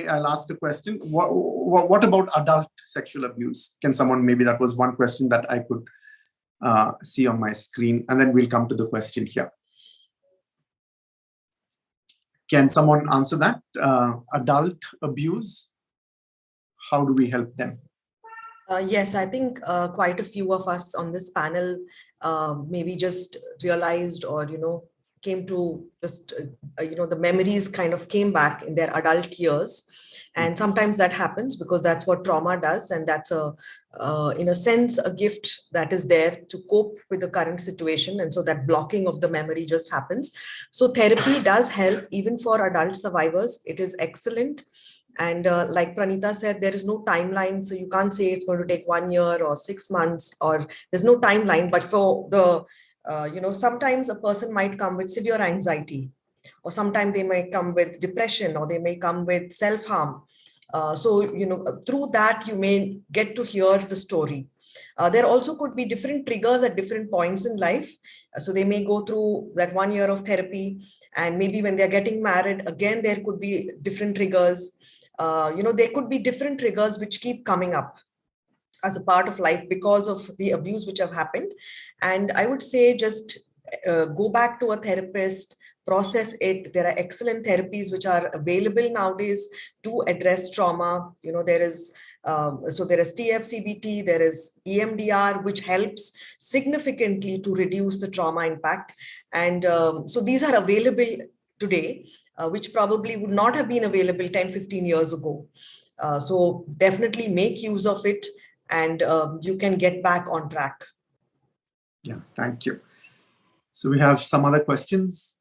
I'll ask a question. What about adult sexual abuse? Can someone, maybe that was one question that I could see on my screen, and then we'll come to the question here. Can someone answer that? Adult abuse, how do we help them? Yes, I think quite a few of us on this panel maybe just realized, or, came to just, the memories kind of came back in their adult years. And sometimes that happens because that's what trauma does. And that's in a sense, a gift that is there to cope with the current situation. And so that blocking of the memory just happens. So therapy does help even for adult survivors. It is excellent. And like Pranita said, there is no timeline. So you can't say it's going to take 1 year or 6 months, or there's no timeline. But for the, sometimes a person might come with severe anxiety, or sometimes they may come with depression, or they may come with self-harm. So, through that, you may get to hear the story. There also could be different triggers at different points in life. So they may go through that 1 year of therapy, and maybe when they're getting married, again, there could be different triggers. There could be different triggers which keep coming up as a part of life because of the abuse which have happened. And I would say just go back to a therapist, process it. There are excellent therapies which are available nowadays to address trauma. There is TFCBT, there is EMDR, which helps significantly to reduce the trauma impact. And so these are available today, which probably would not have been available 10, 15 years ago. So definitely make use of it, and you can get back on track. Yeah, thank you. So we have some other questions.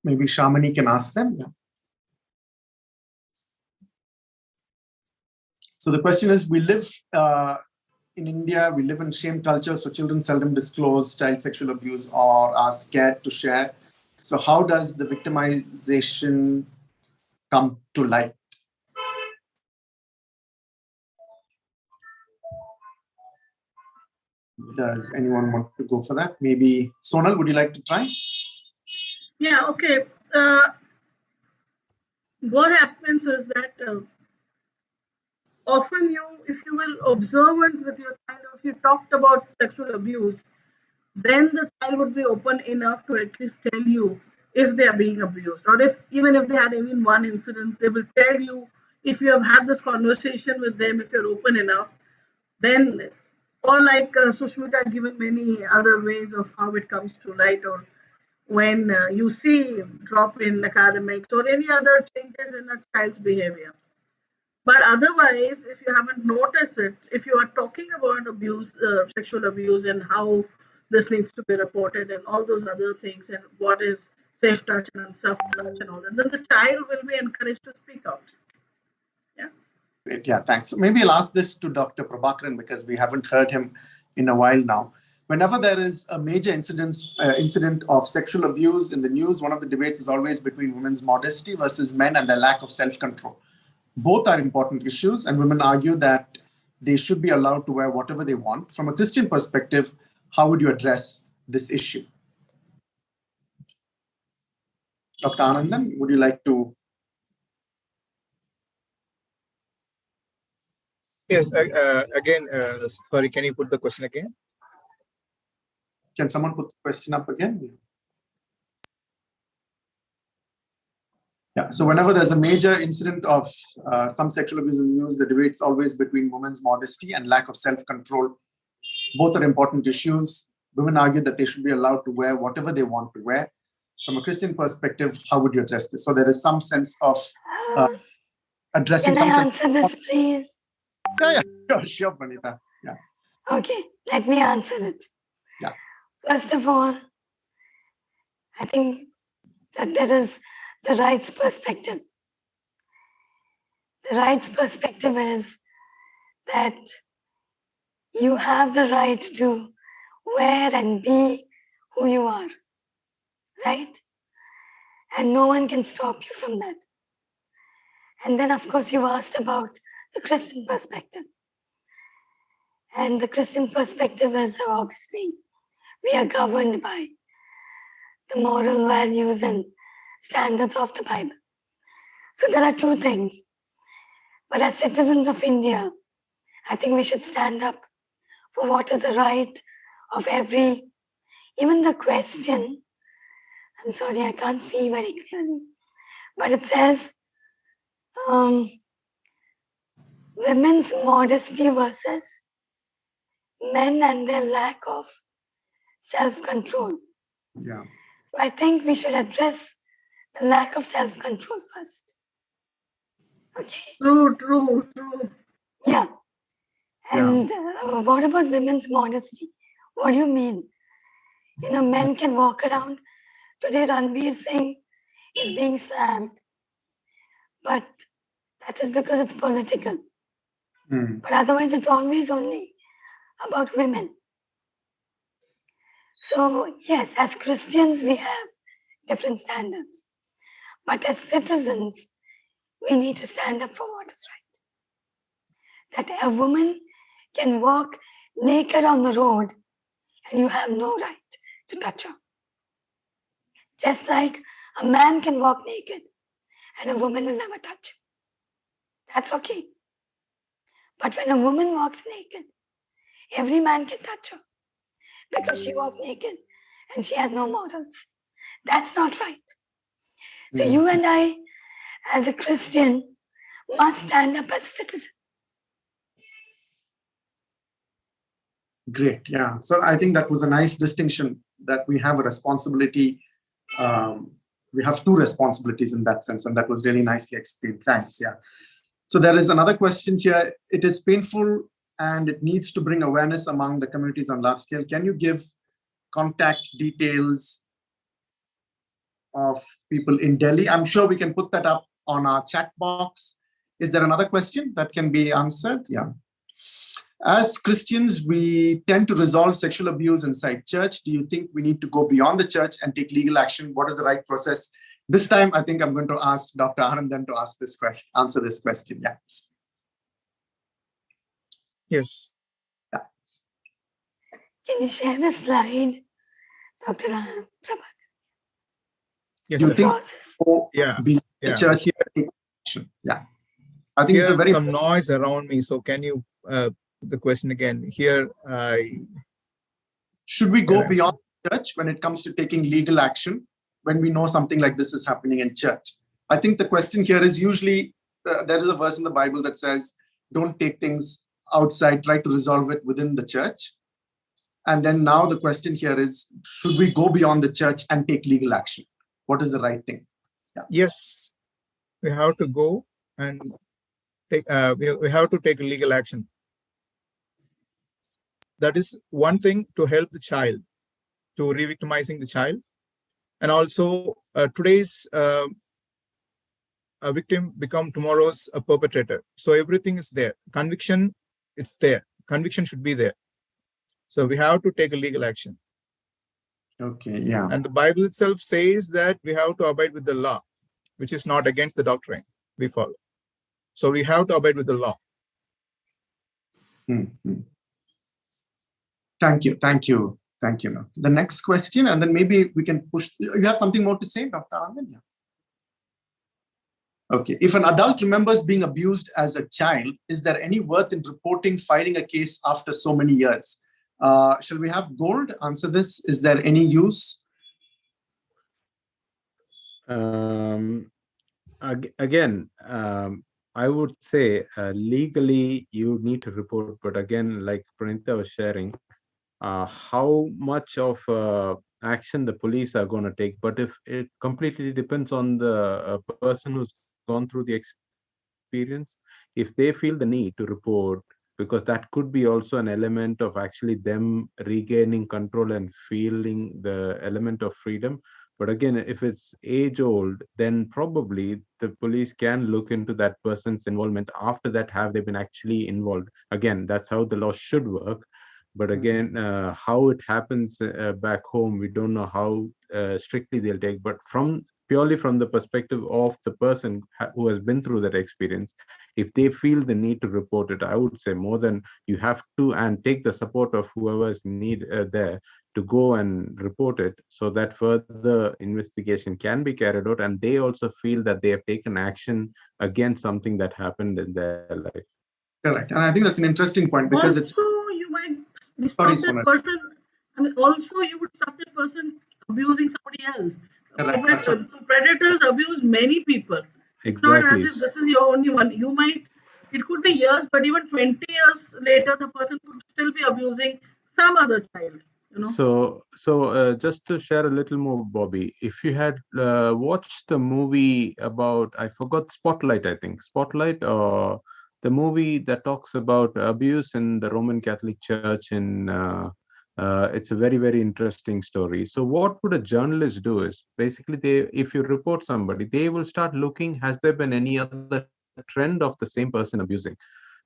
Maybe Shamini can ask them. Yeah. So the question is, we live in India, we live in shame culture, so children seldom disclose child sexual abuse or are scared to share. So how does the victimization come to light? Does anyone want to go for that? Maybe Sonal, would you like to try? Yeah, okay. What happens is that often if you will observant with your child, if you talked about sexual abuse, then the child would be open enough to at least tell you if they are being abused, or even if they had even one incident, they will tell you. If you have had this conversation with them, if you're open enough, then, or like Sushmita given many other ways of how it comes to light, or when you see drop in academics or any other changes in a child's behavior. But otherwise, if you haven't noticed it, if you are talking about abuse, sexual abuse, and how this needs to be reported and all those other things, and what is safe touch and soft touch and all that, then the child will be encouraged to speak out. Yeah. Great. Yeah, thanks. So maybe I'll ask this to Dr. Prabhakaran, because we haven't heard him in a while now. Whenever there is a major incident of sexual abuse in the news, one of the debates is always between women's modesty versus men and their lack of self-control. Both are important issues, and women argue that they should be allowed to wear whatever they want. From a Christian perspective, how would you address this issue? Dr. Anandan, would you like to? Yes, again, sorry, can you put the question again? Can someone put the question up again? Yeah, so whenever there's a major incident of some sexual abuse in the news, the debate's always between women's modesty and lack of self-control. Both are important issues. Women argue that they should be allowed to wear whatever they want to wear. From a Christian perspective, how would you address this? So there is some sense of addressing Can some I answer this, please? Yeah, sure, Pranita. Yeah. Okay, let me answer it. Yeah. First of all, I think that there is the rights perspective. The rights perspective is that you have the right to wear and be who you are, right? And no one can stop you from that. And then, of course, you asked about the Christian perspective. And the Christian perspective is obviously we are governed by the moral values and standards of the Bible. So there are two things. But as citizens of India, I think we should stand up for what is the right of every, even the question. I'm sorry, I can't see very clearly, but it says women's modesty versus men and their lack of self-control. Yeah. So I think we should address the lack of self-control first. Okay. True. Yeah. And what about women's modesty? What do you mean? You know, men can walk around. Today, Ranveer Singh is being slammed, but that is because it's political. But otherwise, it's always only about women. So, yes, as Christians, we have different standards. But as citizens, we need to stand up for what is right. That a woman can walk naked on the road and you have no right to touch her. Just like a man can walk naked and a woman will never touch him. That's okay. But when a woman walks naked, every man can touch her because she walked naked and she has no morals. That's not right. So you and I, as a Christian, must stand up as a citizen. Great. Yeah. So I think that was a nice distinction, that we have a responsibility. We have two responsibilities in that sense. And that was really nicely explained. Thanks. Yeah. So there is another question here. It is painful and it needs to bring awareness among the communities on large scale. Can you give contact details of people in Delhi? I'm sure we can put that up on our chat box. Is there another question that can be answered? Yeah. As Christians, we tend to resolve sexual abuse inside church. Do you think we need to go beyond the church and take legal action? What is the right process? This time, I think I'm going to ask Dr. Anandan to answer this question. Yeah. Yes. Yeah. Can you share the slide, Dr. Prabha? Yes. Do you think beyond the church? Yeah. I think it's a very some noise around me. So can you the question again? Here, should we go beyond church when it comes to taking legal action when we know something like this is happening in church? I think the question here is usually there is a verse in the Bible that says, don't take things outside, try to resolve it within the church. And then now the question here is, should we go beyond the church and take legal action? What is the right thing? Yeah. Yes, we have to go and take, we have to take legal action. That is one thing, to help the child, to re-victimizing the child. And also today's a victim become tomorrow's a perpetrator. So everything is there. Conviction, it's there. Conviction should be there. So we have to take a legal action. Okay, yeah. And the Bible itself says that we have to abide with the law, which is not against the doctrine we follow. So we have to abide with the law. Thank you. The next question, and then maybe we can push. You have something more to say, Dr. Anand? Yeah. Okay. If an adult remembers being abused as a child, is there any worth in reporting, filing a case after so many years? Shall we have Gold answer this? Is there any use? Again, I would say legally you need to report, but again, like Pranita was sharing, how much of action the police are going to take. But if it completely depends on the person who's gone through the experience, if they feel the need to report, because that could be also an element of actually them regaining control and feeling the element of freedom. But again, if it's age old, then probably the police can look into that person's involvement. After that, have they been actually involved? Again, that's how the law should work. But again, how it happens back home, we don't know how strictly they'll take. But purely from the perspective of the person who has been through that experience, if they feel the need to report it, I would say more than you have to, and take the support of whoever is there to go and report it so that further investigation can be carried out, and they also feel that they have taken action against something that happened in their life. Correct. And I think that's an interesting point because Also, it's, you might sorry, stop that Sonal. person. I mean, also you would stop that person abusing somebody else. Correct. That's what, Predators abuse many people. It's not as Exactly. if this is your only one. You might, it could be years, but even 20 years later, the person could still be abusing some other child. You know. So just to share a little more, Bobby, if you had watched the movie about, I forgot, Spotlight, I think, Spotlight, or the movie that talks about abuse in the Roman Catholic Church it's a very, very interesting story. So what would a journalist do is basically if you report somebody, they will start looking, has there been any other trend of the same person abusing?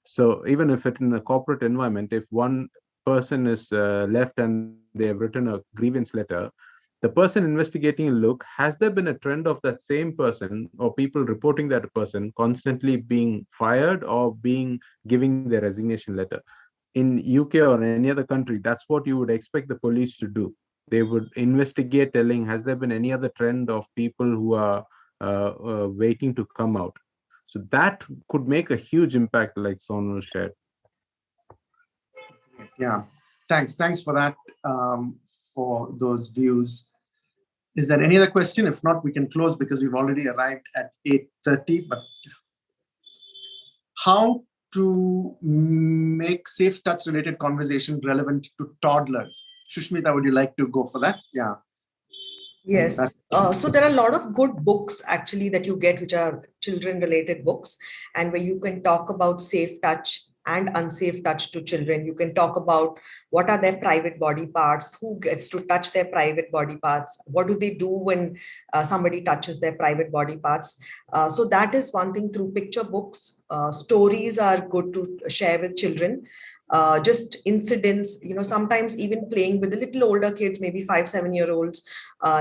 So even if it's in a corporate environment, if one person is left and they have written a grievance letter, the person investigating will look, has there been a trend of that same person or people reporting that person constantly being fired or giving their resignation letter? In UK or any other country, that's what you would expect the police to do. They would investigate, telling, has there been any other trend of people who are waiting to come out? So that could make a huge impact, like Sonal shared. yeah. Thanks for that, for those views. Is there any other question? If not, we can close because we've already arrived at 8:30. But how to make safe touch related conversation relevant to toddlers? Shushmita, would you like to go for that? Yeah. Yes. So there are a lot of good books actually that you get, which are children related books, and where you can talk about safe touch and unsafe touch to children. You can talk about what are their private body parts, who gets to touch their private body parts, what do they do when somebody touches their private body parts. So that is one thing through picture books. Stories are good to share with children. Just incidents, sometimes even playing with the little older kids, maybe 5-7-year-olds,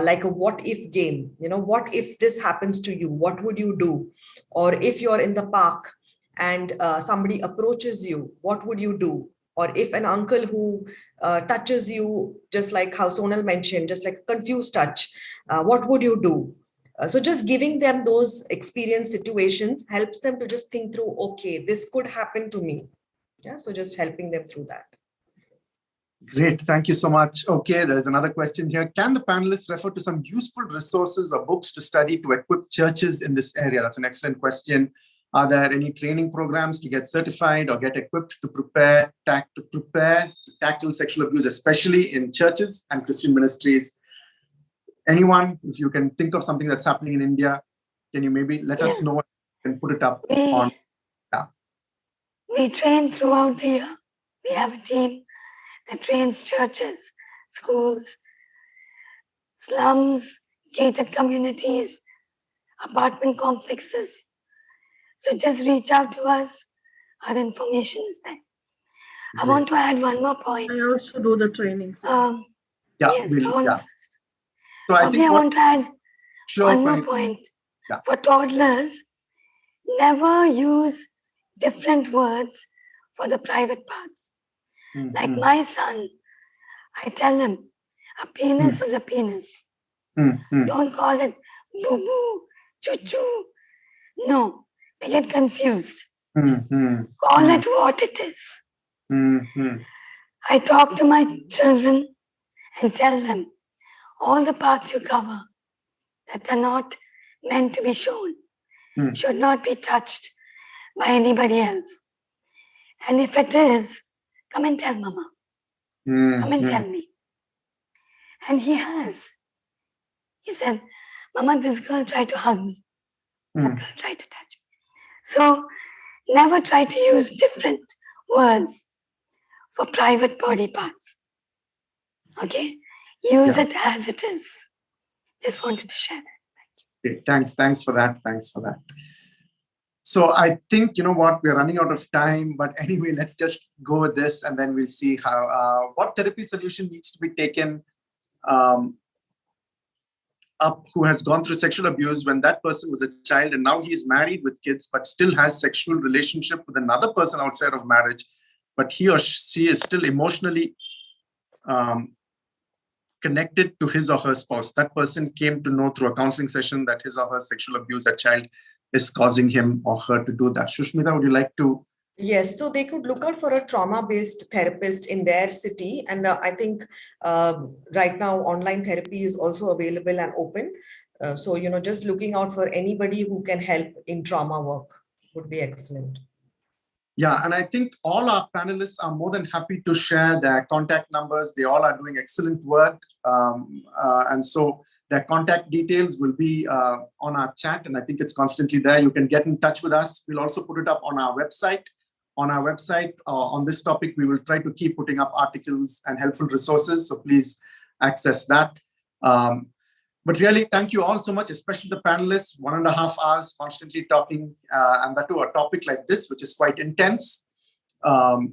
like a what if game. What if this happens to you? What would you do? Or if you're in the park and somebody approaches you, what would you do? Or if an uncle who touches you, just like how Sonal mentioned, just like a confused touch, what would you do? So just giving them those experience situations helps them to just think through, okay, this could happen to me. Yeah, so just helping them through that. Great, thank you so much. Okay, there's another question here. Can the panelists refer to some useful resources or books to study to equip churches in this area? That's an excellent question. Are there any training programs to get certified or get equipped to prepare to tackle sexual abuse, especially in churches and Christian ministries? Anyone, if you can think of something that's happening in India, can you maybe let us know and put it up on? We train throughout the year. We have a team that trains churches, schools, slums, gated communities, apartment complexes. So just reach out to us. Our information is there. I want to add one more point. I also do the trainings. Yes, all of us. So I think I want to add one more point. Yeah. For toddlers, never use different words for the private parts. Mm-hmm. Like my son, I tell him, a penis is a penis. Mm-hmm. Don't call it boo-boo, choo-choo. No, they get confused. Mm-hmm. Call it what it is. Mm-hmm. I talk to my children and tell them all the parts you cover that are not meant to be shown should not be touched by anybody else. And if it is, come and tell Mama. Come and tell me. And he has. He said, Mama, this girl tried to hug me. That girl tried to touch me. So never try to use different words for private body parts. Okay? Use it as it is. Just wanted to share that. Okay, thanks for that. So I think, you know what, we're running out of time, but anyway, let's just go with this and then we'll see how, what therapy solution needs to be taken up who has gone through sexual abuse when that person was a child and now he is married with kids, but still has sexual relationship with another person outside of marriage, but he or she is still emotionally connected to his or her spouse. That person came to know through a counseling session that his or her sexual abuse at child is causing him or her to do that. Shushmita, would you like to? Yes, so they could look out for a trauma-based therapist in their city. And I think right now online therapy is also available and open. So, just looking out for anybody who can help in trauma work would be excellent. Yeah, and I think all our panelists are more than happy to share their contact numbers. They all are doing excellent work. And so their contact details will be on our chat, and I think it's constantly there. You can get in touch with us. We'll also put it up on our website. On this topic, we will try to keep putting up articles and helpful resources. So please access that. But really, thank you all so much, especially the panelists, 1.5 hours constantly talking, and that to a topic like this, which is quite intense. But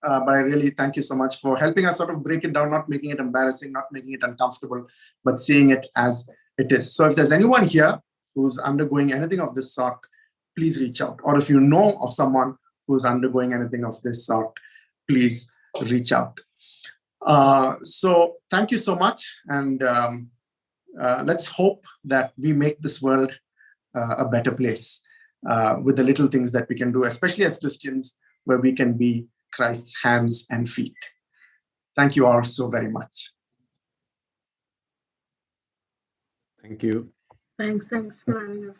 I really thank you so much for helping us sort of break it down, not making it embarrassing, not making it uncomfortable, but seeing it as it is. So if there's anyone here who's undergoing anything of this sort, please reach out. Or if you know of someone who's undergoing anything of this sort, please reach out. So thank you so much. And let's hope that we make this world a better place with the little things that we can do, especially as Christians, where we can be Christ's hands and feet. Thank you all so very much. Thank you. Thanks for having us.